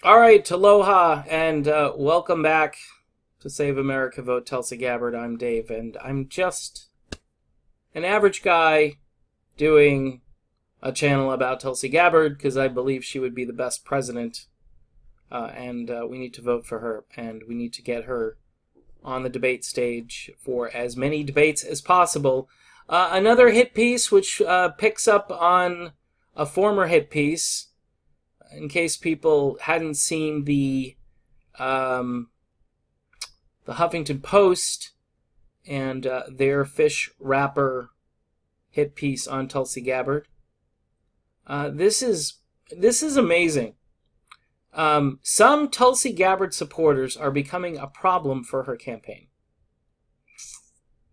All right, aloha, and welcome back to Save America Vote Tulsi Gabbard. I'm Dave, and I'm just an average guy doing a channel about Tulsi Gabbard because I believe she would be the best president, and we need to vote for her, and we need to get her on the debate stage for as many debates as possible. Another hit piece which picks up on a former hit piece, in case people hadn't seen the Huffington Post and their fish wrapper hit piece on Tulsi Gabbard. This is amazing. Some Tulsi Gabbard supporters are becoming a problem for her campaign.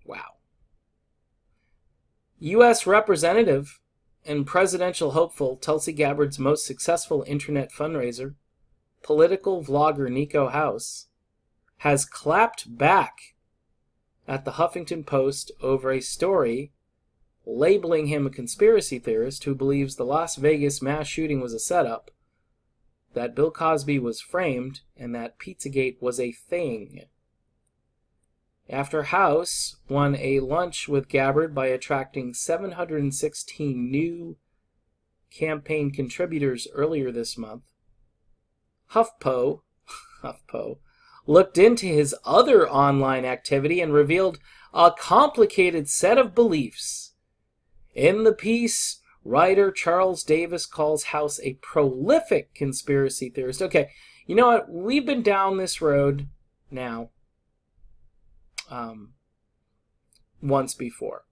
Wow. U.S. Representative and presidential hopeful Tulsi Gabbard's most successful internet fundraiser, political vlogger Nico House, has clapped back at the Huffington Post over a story labeling him a conspiracy theorist who believes the Las Vegas mass shooting was a setup, that Bill Cosby was framed, and that Pizzagate was a thing. After House won a lunch with Gabbard by attracting 716 new campaign contributors earlier this month, HuffPo looked into his other online activity and revealed a complicated set of beliefs. In the piece, writer Charles Davis calls House a prolific conspiracy theorist. Okay, you know what? We've been down this road now once before.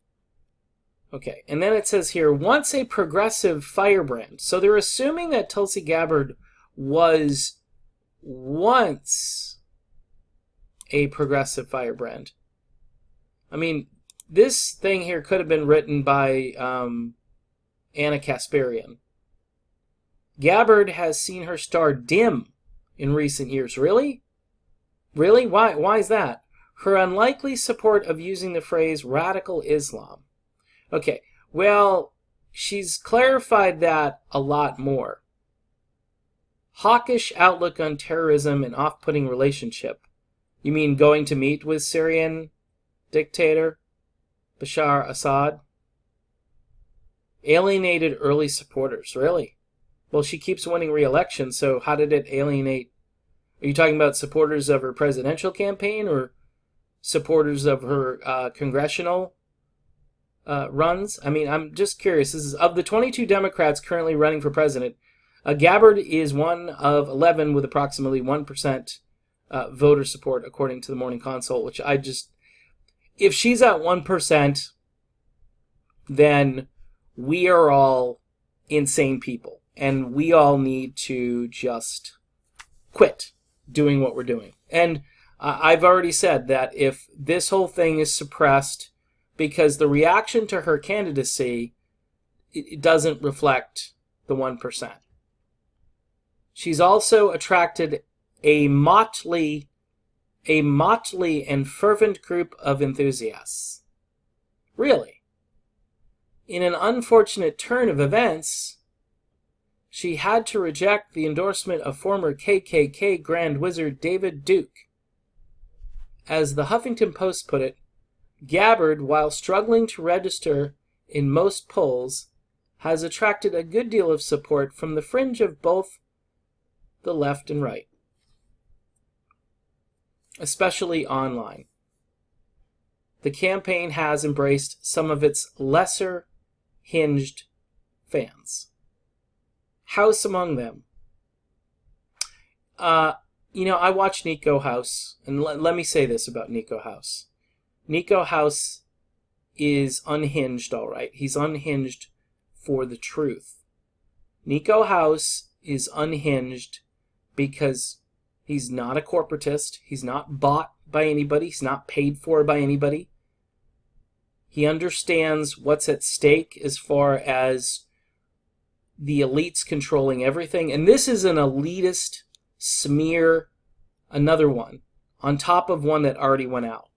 Okay, and then it says here, once a progressive firebrand. So they're assuming that Tulsi Gabbard was once a progressive firebrand. I mean, this thing here could have been written by Anna Kasparian. Gabbard has seen her star dim in recent years. Really? Really? Why is that? Her unlikely support of using the phrase radical Islam. Okay, well, she's clarified that a lot more. Hawkish outlook on terrorism and off-putting relationship. You mean going to meet with Syrian dictator Bashar Assad? Alienated early supporters. Really? Well, she keeps winning re-election, so how did it alienate? Are you talking about supporters of her presidential campaign or supporters of her congressional runs? I mean, I'm just curious. This is of the 22 Democrats currently running for president, Gabbard is one of 11 with approximately 1% voter support, according to the Morning Consult, which if she's at 1%, then we are all insane people, and we all need to just quit doing what we're doing. And I've already said that if this whole thing is suppressed because the reaction to her candidacy, it doesn't reflect the 1%. She's also attracted a motley and fervent group of enthusiasts. Really? In an unfortunate turn of events, she had to reject the endorsement of former KKK Grand Wizard David Duke. As the Huffington Post put it, Gabbard, while struggling to register in most polls, has attracted a good deal of support from the fringe of both the left and right, especially online. The campaign has embraced some of its lesser hinged fans. House among them. I watch Nico House, and let me say this about Nico House. Nico House is unhinged, all right. He's unhinged for the truth. Nico House is unhinged because he's not a corporatist. He's not bought by anybody. He's not paid for by anybody. He understands what's at stake as far as the elites controlling everything. And this is an elitist smear, another one, on top of one that already went out.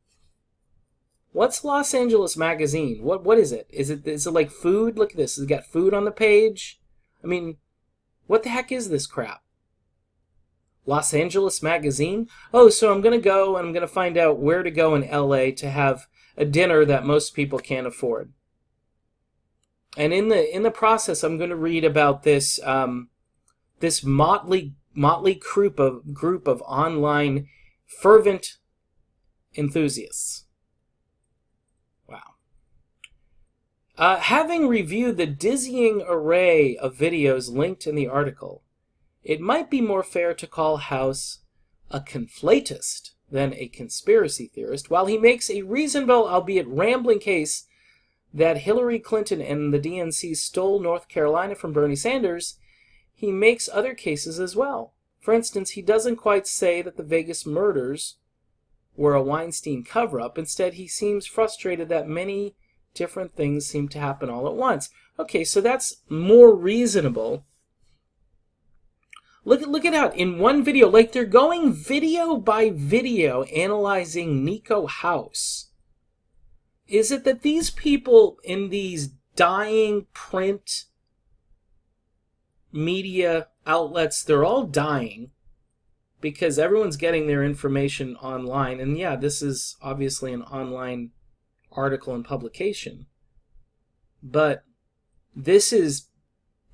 What's Los Angeles Magazine? What is it? Is it like food? Look at this. Has it got food on the page? I mean, what the heck is this crap? Los Angeles Magazine? Oh, so I'm going to go and I'm going to find out where to go in LA to have a dinner that most people can't afford. And in the process, I'm going to read about this this motley group of online fervent enthusiasts. Wow. Having reviewed the dizzying array of videos linked in the article, it might be more fair to call House a conflatist than a conspiracy theorist, while he makes a reasonable, albeit rambling, case that Hillary Clinton and the DNC stole North Carolina from Bernie Sanders. He makes other cases as well. For instance, he doesn't quite say that the Vegas murders were a Weinstein cover-up. Instead, he seems frustrated that many different things seem to happen all at once. Okay, so that's more reasonable. Look it out. In one video, like they're going video by video analyzing Nico House. Is it that these people in these dying print media outlets, they're all dying because everyone's getting their information online? And yeah, this is obviously an online article and publication. But this is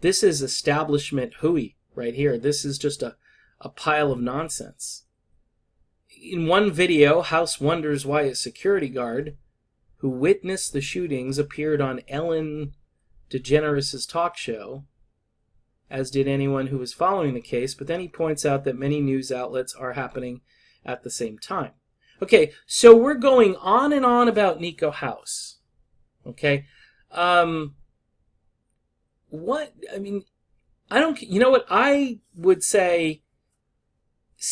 establishment hooey right here. This is just a pile of nonsense. In one video, House wonders why a security guard who witnessed the shootings appeared on Ellen DeGeneres' talk show, as did anyone who was following the case, but then he points out that many news outlets are happening at the same time. Okay, so we're going on and on about Nico House. Okay? You know what? I would say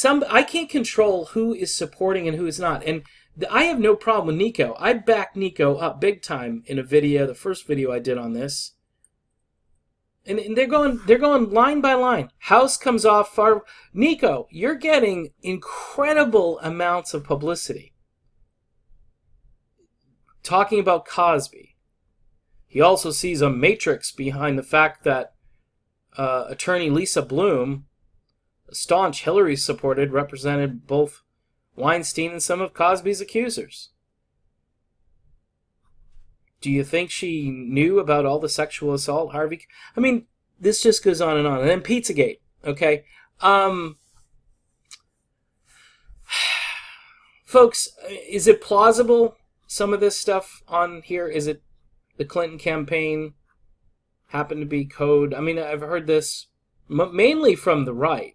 I can't control who is supporting and who is not. And I have no problem with Nico. I backed Nico up big time in a video, the first video I did on this. And they're going line by line. House comes off far. Nico, you're getting incredible amounts of publicity. Talking about Cosby. He also sees a matrix behind the fact that attorney Lisa Bloom, a staunch Hillary supported, represented both Weinstein and some of Cosby's accusers. Do you think she knew about all the sexual assault, Harvey? I mean, this just goes on and on. And then Pizzagate, okay? Folks, is it plausible, some of this stuff on here? Is it the Clinton campaign happened to be code? I mean, I've heard this mainly from the right.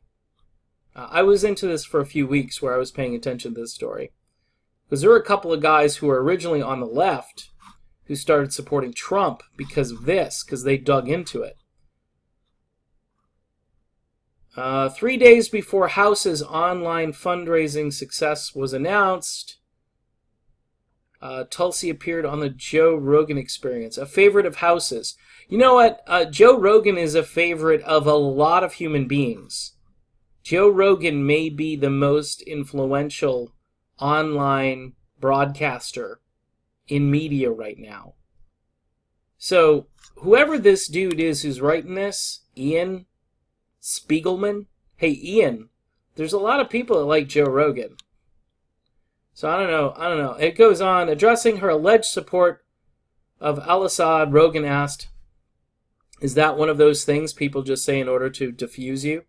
I was into this for a few weeks where I was paying attention to this story. Because there were a couple of guys who were originally on the left who started supporting Trump because of this, because they dug into it. 3 days before House's online fundraising success was announced, Tulsi appeared on the Joe Rogan Experience, a favorite of House's. You know what? Joe Rogan is a favorite of a lot of human beings. Joe Rogan may be the most influential online broadcaster in media right now. So, whoever this dude is who's writing this, Ian Spiegelman, hey Ian, there's a lot of people that like Joe Rogan. So I don't know. It goes on. Addressing her alleged support of al-Assad, Rogan asked, is that one of those things people just say in order to diffuse you?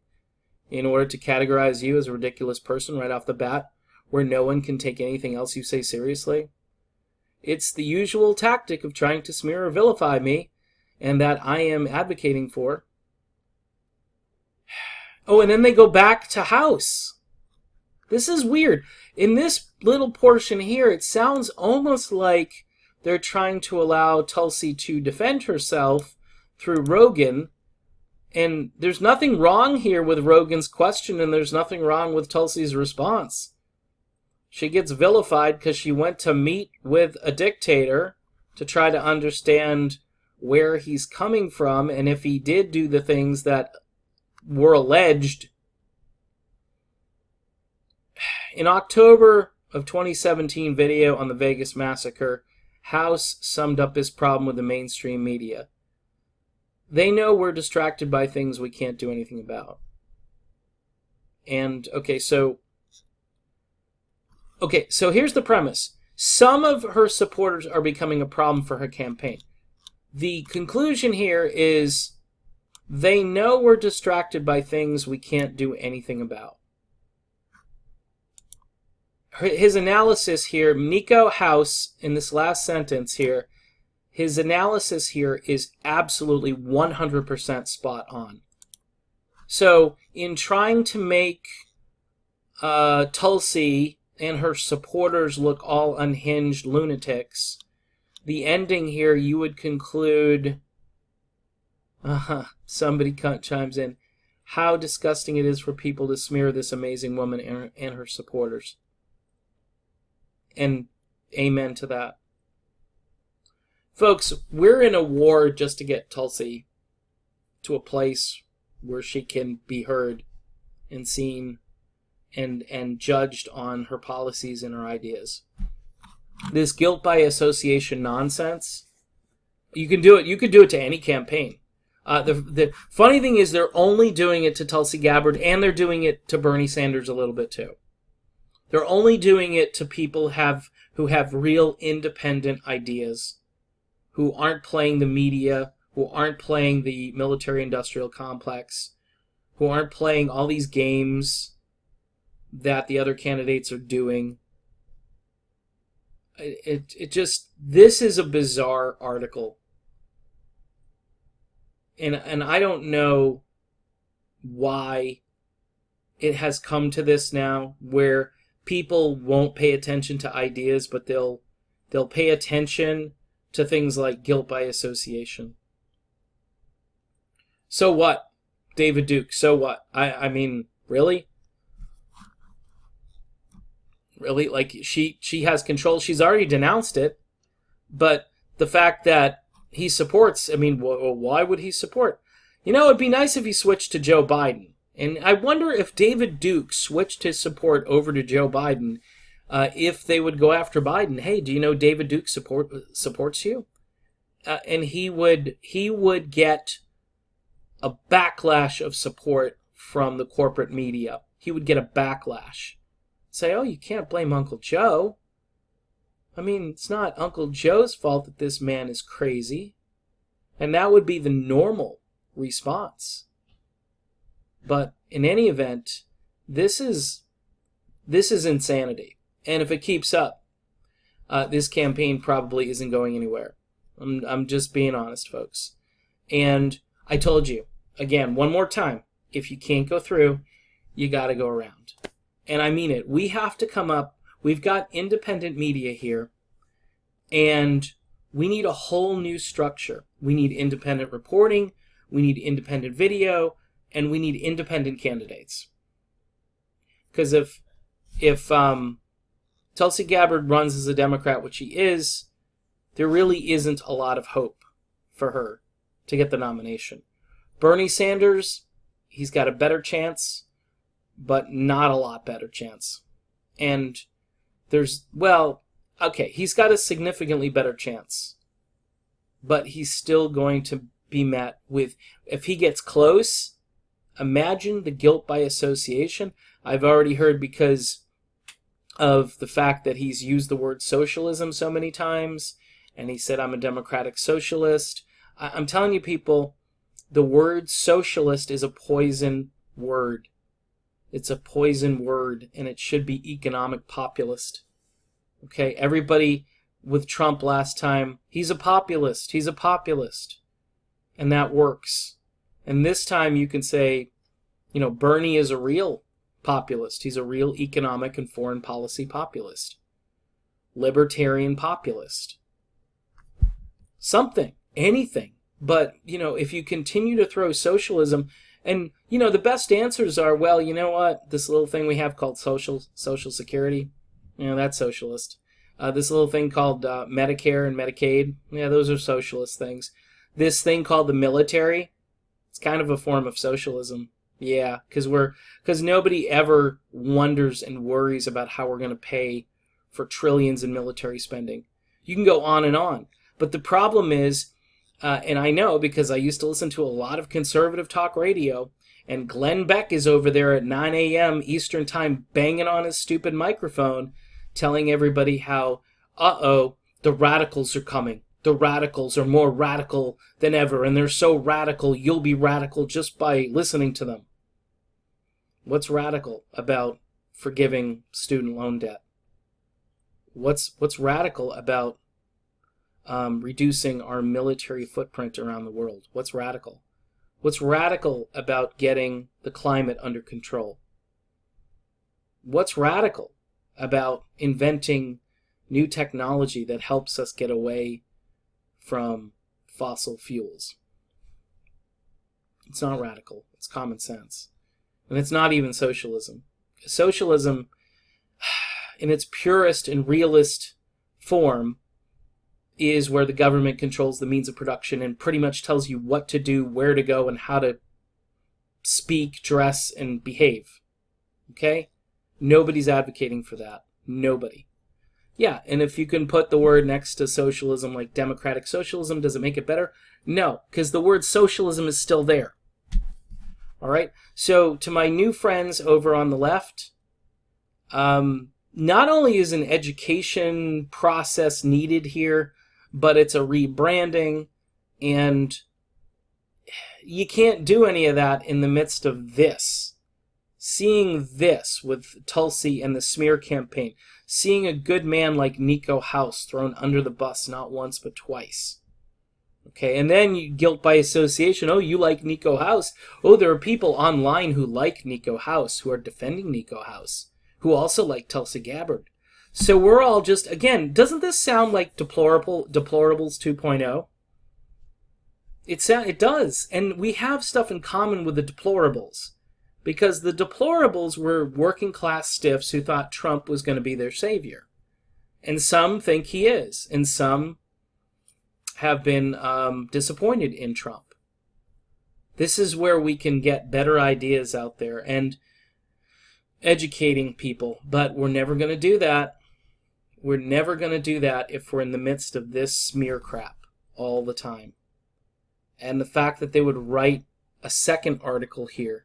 In order to categorize you as a ridiculous person right off the bat, where no one can take anything else you say seriously? It's the usual tactic of trying to smear or vilify me, and that I am advocating for. Oh, and then they go back to House. This is weird. In this little portion here, it sounds almost like they're trying to allow Tulsi to defend herself through Rogan. And there's nothing wrong here with Rogan's question, and there's nothing wrong with Tulsi's response. She gets vilified because she went to meet with a dictator to try to understand where he's coming from and if he did do the things that were alleged. In October of 2017 video on the Vegas massacre, House summed up his problem with the mainstream media. They know we're distracted by things we can't do anything about. And so here's the premise. Some of her supporters are becoming a problem for her campaign. The conclusion here is they know we're distracted by things we can't do anything about. His analysis here, Nico House, in this last sentence here, his analysis here is absolutely 100% spot on. So, in trying to make Tulsi and her supporters look all unhinged lunatics, the ending here you would conclude, somebody chimes in, how disgusting it is for people to smear this amazing woman and her supporters. And amen to that. Folks, we're in a war just to get Tulsi to a place where she can be heard and seen and judged on her policies and her ideas. This guilt by association nonsense, you can do it. You could do it to any campaign. The funny thing is they're only doing it to Tulsi Gabbard, and they're doing it to Bernie Sanders a little bit too. They're only doing it to people who have real independent ideas, who aren't playing the media, who aren't playing the military-industrial complex, who aren't playing all these games that the other candidates are doing. This is a bizarre article. And I don't know why it has come to this now, where people won't pay attention to ideas, but they'll pay attention to things like guilt by association. So what, David Duke? So what? I mean, really? Really? Like, she has control. She's already denounced it. But the fact that he supports, I mean, why would he support? You know, it'd be nice if he switched to Joe Biden. And I wonder if David Duke switched his support over to Joe Biden, if they would go after Biden. Hey, do you know David Duke supports you? And he would get a backlash of support from the corporate media. He would get a backlash. Say, oh, you can't blame Uncle Joe. I mean, it's not Uncle Joe's fault that this man is crazy. And that would be the normal response. But in any event, this is insanity. And if it keeps up, this campaign probably isn't going anywhere. I'm just being honest, folks. And I told you, again, one more time, if you can't go through, you got to go around. And I mean it. We have to come up. We've got independent media here, and we need a whole new structure. We need independent reporting, we need independent video, and we need independent candidates. Because if Tulsi Gabbard runs as a Democrat, which she is, there really isn't a lot of hope for her to get the nomination. Bernie Sanders, he's got a better chance, but not a lot better chance. And he's got a significantly better chance. But he's still going to be met with, if he gets close, imagine the guilt by association. I've already heard, because of the fact that he's used the word socialism so many times, and he said, I'm a democratic socialist. I'm telling you, people, the word socialist is a poison word. It's a poison word, and it should be economic populist. Okay, everybody with Trump last time, he's a populist. He's a populist. And that works. And this time you can say, Bernie is a real populist. He's a real economic and foreign policy populist. Libertarian populist. Something. Anything. But, if you continue to throw socialism, and, the best answers are, well, you know what? This little thing we have called Social Security, that's socialist. This little thing called Medicare and Medicaid, those are socialist things. This thing called the military, it's kind of a form of socialism. Yeah, because nobody ever wonders and worries about how we're going to pay for trillions in military spending. You can go on and on. But the problem is, and I know because I used to listen to a lot of conservative talk radio, And Glenn Beck is over there at 9 a.m. Eastern Time banging on his stupid microphone, telling everybody how, the radicals are coming. The radicals are more radical than ever, and they're so radical, you'll be radical just by listening to them. What's radical about forgiving student loan debt? What's radical about reducing our military footprint around the world? What's radical? What's radical about getting the climate under control? What's radical about inventing new technology that helps us get away from fossil fuels? It's not radical. It's common sense. And it's not even socialism. Socialism, in its purest and realist form, is where the government controls the means of production and pretty much tells you what to do, where to go, and how to speak, dress, and behave. Okay? Nobody's advocating for that. Nobody. Yeah, and if you can put the word next to socialism, like democratic socialism, does it make it better? No, because the word socialism is still there. All right? So to my new friends over on the left, not only is an education process needed here, but it's a rebranding, and you can't do any of that in the midst of this. Seeing this with Tulsi and the smear campaign, seeing a good man like Nico House thrown under the bus not once but twice. Okay, and then you guilt by association. Oh, you like Nico House. Oh, there are people online who like Nico House, who are defending Nico House, who also like Tulsi Gabbard. So we're all just, again, doesn't this sound like Deplorables 2.0? It does, and we have stuff in common with the Deplorables, because the Deplorables were working class stiffs who thought Trump was going to be their savior. And some think he is, and some have been disappointed in Trump. This is where we can get better ideas out there and educating people, but we're never going to do that. We're never going to do that if we're in the midst of this smear crap all the time. And the fact that they would write a second article here,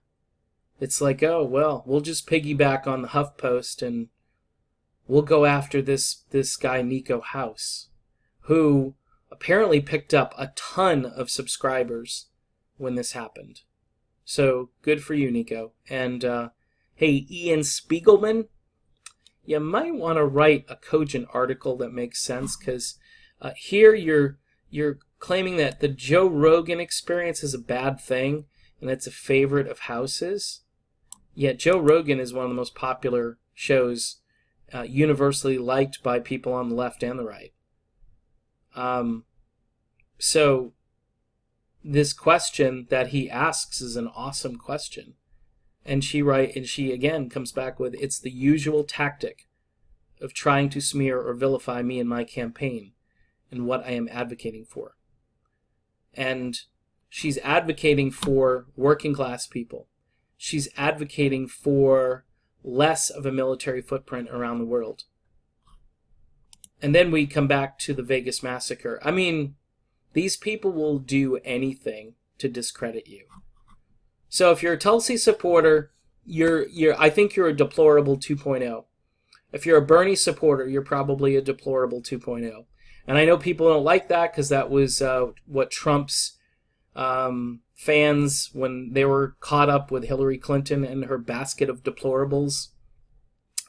it's like, oh, well, we'll just piggyback on the HuffPost and we'll go after this guy Nico House, who apparently picked up a ton of subscribers when this happened. So good for you, Nico. And hey, Ian Spiegelman, you might want to write a cogent article that makes sense, because here you're claiming that the Joe Rogan Experience is a bad thing and it's a favorite of House's. Yet Joe Rogan is one of the most popular shows, universally liked by people on the left and the right. So this question that he asks is an awesome question. And she again comes back with, it's the usual tactic of trying to smear or vilify me and my campaign and what I am advocating for. And she's advocating for working class people. She's advocating for less of a military footprint around the world. And then we come back to the Vegas massacre. I mean, these people will do anything to discredit you. So if you're a Tulsi supporter, I think you're a deplorable 2.0. If you're a Bernie supporter, you're probably a deplorable 2.0. And I know people don't like that because that was what Trump's fans, when they were caught up with Hillary Clinton and her basket of deplorables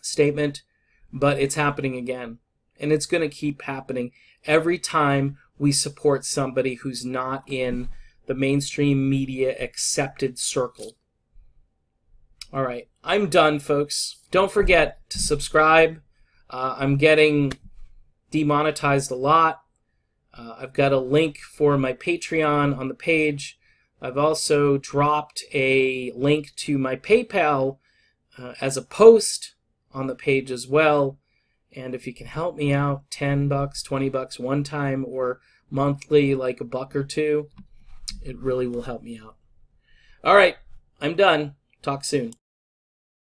statement. But it's happening again. And it's going to keep happening every time we support somebody who's not in the mainstream media accepted circle. All right, I'm done, folks. Don't forget to subscribe. I'm getting demonetized a lot. I've got a link for my Patreon on the page. I've also dropped a link to my PayPal as a post on the page as well. And if you can help me out, $10, $20 one time, or monthly, like $1 or $2, it really will help me out. All right, I'm done. Talk soon.